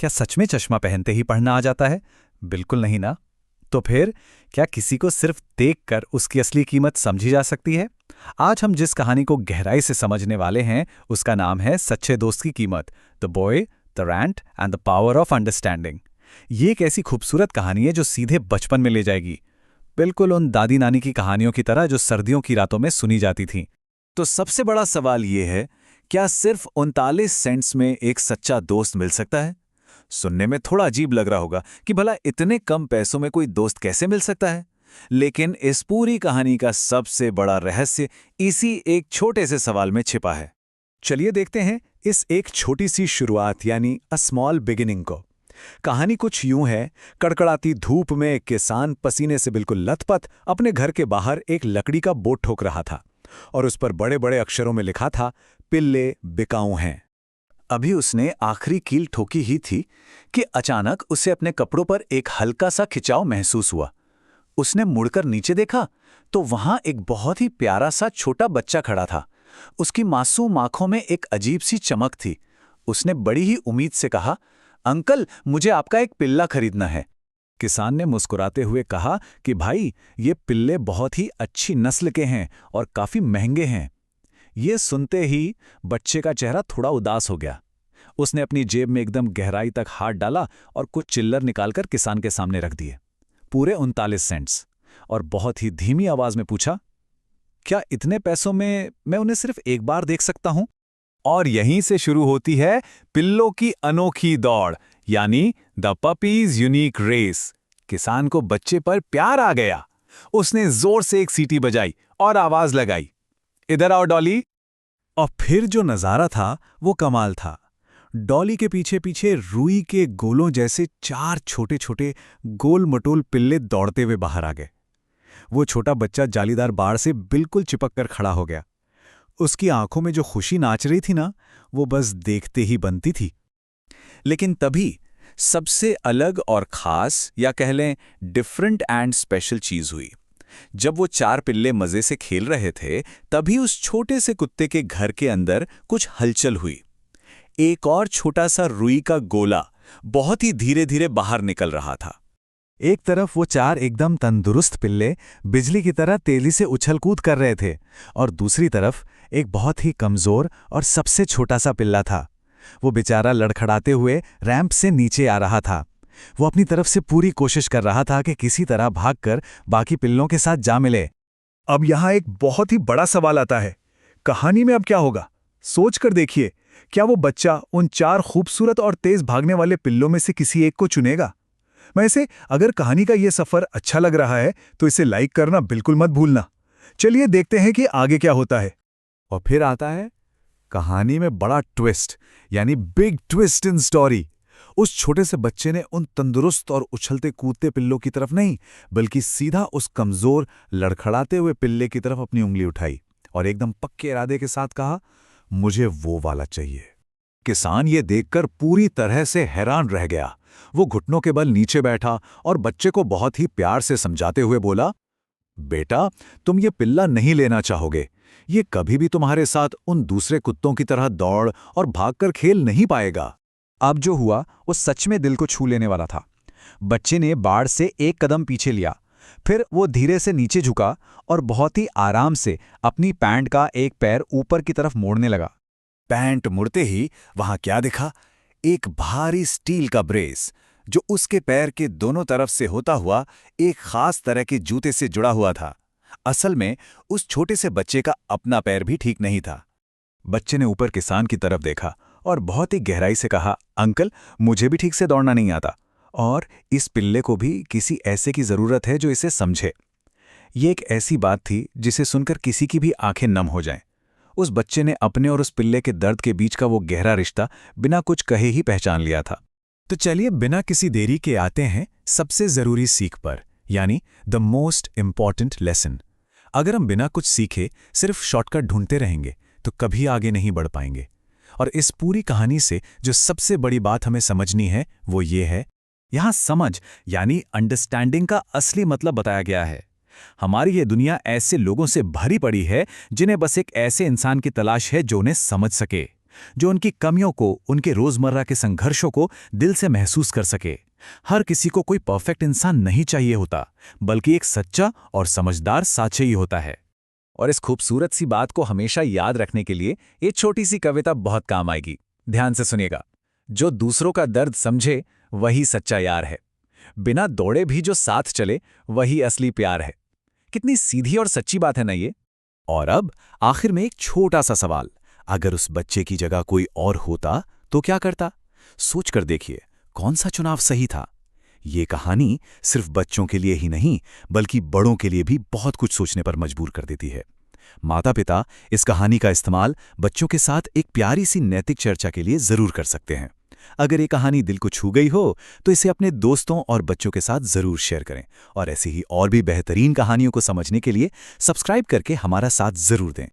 क्या सच में चश्मा पहनते ही पढ़ना आ जाता है? बिल्कुल नहीं ना। तो फिर क्या किसी को सिर्फ देखकर उसकी असली कीमत समझी जा सकती है? आज हम जिस कहानी को गहराई से समझने वाले हैं उसका नाम है सच्चे दोस्त की कीमत, the boy, the rant and the power of understanding. ये एक ऐसी खूबसूरत कहानी है जो सीधे बचपन में ले जाएगी, बिल्कुल उन दादी नानी की कहानियों की तरह जो सर्दियों की रातों में सुनी जाती थीं। तो सबसे बड़ा सवाल ये है, क्या सिर्फ 39 सेंट्स में एक सच्चा दोस्त मिल सकता है? सुनने में थोड़ा अजीब लग रहा होगा कि भला इतने कम पैसों में कोई दोस्त कैसे मिल सकता है। लेकिन इस पूरी कहानी का सबसे बड़ा रहस्य इसी एक छोटे से सवाल में छिपा है। चलिए देखते हैं इस एक छोटी सी शुरुआत यानी अ स्मॉल बिगिनिंग को। कहानी कुछ यूं है, कड़कड़ाती धूप में एक किसान पसीने से बिल्कुल लथपथ अपने घर के बाहर एक लकड़ी का बोझ ठोक रहा था और उस पर बड़े बड़े अक्षरों में लिखा था, पिल्ले बिकाऊ हैं। अभी उसने आखिरी कील ठोकी ही थी कि अचानक उसे अपने कपड़ों पर एक हल्का सा खिंचाव महसूस हुआ। उसने मुड़कर नीचे देखा तो वहां एक बहुत ही प्यारा सा छोटा बच्चा खड़ा था। उसकी मासूम आंखों में एक अजीब सी चमक थी। उसने बड़ी ही उम्मीद से कहा, अंकल, मुझे आपका एक पिल्ला खरीदना है। किसान ने मुस्कुराते हुए कहा कि भाई, ये पिल्ले बहुत ही अच्छी नस्ल के हैं और काफी महंगे हैं। ये सुनते ही बच्चे का चेहरा थोड़ा उदास हो गया। उसने अपनी जेब में एकदम गहराई तक हाथ डाला और कुछ चिल्लर निकालकर किसान के सामने रख दिए, पूरे 39 सेंट्स, और बहुत ही धीमी आवाज में पूछा, क्या इतने पैसों में मैं उन्हें सिर्फ एक बार देख सकता हूं? और यहीं से शुरू होती है पिल्लों की अनोखी दौड़, यानी द पपीज यूनिक रेस। किसान को बच्चे पर प्यार आ गया। उसने जोर से एक सीटी बजाई और आवाज लगाई, इधर आओ डॉली। और फिर जो नजारा था वो कमाल था। डॉली के पीछे पीछे रुई के गोलों जैसे 4 छोटे छोटे गोल मटोल पिल्ले दौड़ते हुए बाहर आ गए। वो छोटा बच्चा जालीदार बाड़ से बिल्कुल चिपक कर खड़ा हो गया। उसकी आंखों में जो खुशी नाच रही थी ना, वो बस देखते ही बनती थी। लेकिन तभी सबसे अलग और खास, या कह लें डिफरेंट एंड स्पेशल चीज हुई। जब वो 4 पिल्ले मजे से खेल रहे थे, तभी उस छोटे से कुत्ते के घर के अंदर कुछ हलचल हुई। एक और छोटा सा रुई का गोला बहुत ही धीरे धीरे बाहर निकल रहा था। एक तरफ वो 4 एकदम तंदुरुस्त पिल्ले बिजली की तरह तेजी से उछल कूद कर रहे थे और दूसरी तरफ एक बहुत ही कमजोर और सबसे छोटा सा पिल्ला था। वो बेचारा लड़खड़ाते हुए रैंप से नीचे आ रहा था। वो अपनी तरफ से पूरी कोशिश कर रहा था कि किसी तरह भागकर बाकी पिल्लों के साथ जा मिले। अब यहां एक बहुत ही बड़ा सवाल आता है, कहानी में अब क्या होगा? सोच कर देखिए, क्या वो बच्चा उन 4 खूबसूरत और तेज भागने वाले पिल्लों में से किसी एक को चुनेगा? वैसे अगर कहानी का ये सफर अच्छा लग रहा है तो इसे लाइक करना बिल्कुल मत भूलना। चलिए देखते हैं कि आगे क्या होता है। और फिर आता है कहानी में बड़ा ट्विस्ट, यानी बिग ट्विस्ट इन स्टोरी। उस छोटे से बच्चे ने उन तंदुरुस्त और उछलते कूदते पिल्लों की तरफ नहीं, बल्कि सीधा उस कमजोर लड़खड़ाते हुए पिल्ले की तरफ अपनी उंगली उठाई और एकदम पक्के इरादे के साथ कहा, मुझे वो वाला चाहिए। किसान ये देखकर पूरी तरह से हैरान रह गया। वो घुटनों के बल नीचे बैठा और बच्चे को बहुत ही प्यार से समझाते हुए बोला, बेटा, तुम ये पिल्ला नहीं लेना चाहोगे। ये कभी भी तुम्हारे साथ उन दूसरे कुत्तों की तरह दौड़ और भागकर खेल नहीं पाएगा। अब जो हुआ वो सच में दिल को छू लेने वाला था। बच्चे ने बाड़ से एक कदम पीछे लिया, फिर वो धीरे से नीचे झुका और बहुत ही आराम से अपनी पैंट का एक पैर ऊपर की तरफ मोड़ने लगा। पैंट मुड़ते ही वहां क्या दिखा? एक भारी स्टील का ब्रेस, जो उसके पैर के दोनों तरफ से होता हुआ एक खास तरह के जूते से जुड़ा हुआ था। असल में उस छोटे से बच्चे का अपना पैर भी ठीक नहीं था। बच्चे ने ऊपर किसान की तरफ देखा और बहुत ही गहराई से कहा, अंकल, मुझे भी ठीक से दौड़ना नहीं आता और इस पिल्ले को भी किसी ऐसे की जरूरत है जो इसे समझे। ये एक ऐसी बात थी जिसे सुनकर किसी की भी आंखें नम हो जाएं। उस बच्चे ने अपने और उस पिल्ले के दर्द के बीच का वो गहरा रिश्ता बिना कुछ कहे ही पहचान लिया था। तो चलिए बिना किसी देरी के आते हैं सबसे जरूरी सीख पर, यानी द मोस्ट इंपॉर्टेंट लेसन। अगर हम बिना कुछ सीखे सिर्फ शॉर्टकट ढूंढते रहेंगे तो कभी आगे नहीं बढ़ पाएंगे। और इस पूरी कहानी से जो सबसे बड़ी बात हमें समझनी है वो ये है, यहां समझ यानी अंडरस्टैंडिंग का असली मतलब बताया गया है। हमारी ये दुनिया ऐसे लोगों से भरी पड़ी है जिन्हें बस एक ऐसे इंसान की तलाश है जो उन्हें समझ सके, जो उनकी कमियों को, उनके रोजमर्रा के संघर्षों को दिल से महसूस कर सके। हर किसी को कोई परफेक्ट इंसान नहीं चाहिए होता, बल्कि एक सच्चा और समझदार साथी ही होता है। और इस खूबसूरत सी बात को हमेशा याद रखने के लिए ये छोटी सी कविता बहुत काम आएगी। ध्यान से सुनिएगा। जो दूसरों का दर्द समझे वही सच्चा यार है, बिना दौड़े भी जो साथ चले वही असली प्यार है। कितनी सीधी और सच्ची बात है ना ये। और अब आखिर में एक छोटा सा सवाल, अगर उस बच्चे की जगह कोई और होता तो क्या करता? सोचकर देखिए, कौन सा चुनाव सही था? ये कहानी सिर्फ बच्चों के लिए ही नहीं, बल्कि बड़ों के लिए भी बहुत कुछ सोचने पर मजबूर कर देती है। माता-पिता इस कहानी का इस्तेमाल बच्चों के साथ एक प्यारी सी नैतिक चर्चा के लिए जरूर कर सकते हैं। अगर ये कहानी दिल को छू गई हो तो इसे अपने दोस्तों और बच्चों के साथ जरूर शेयर करें, और ऐसी ही और भी बेहतरीन कहानियों को समझने के लिए सब्सक्राइब करके हमारा साथ जरूर दें।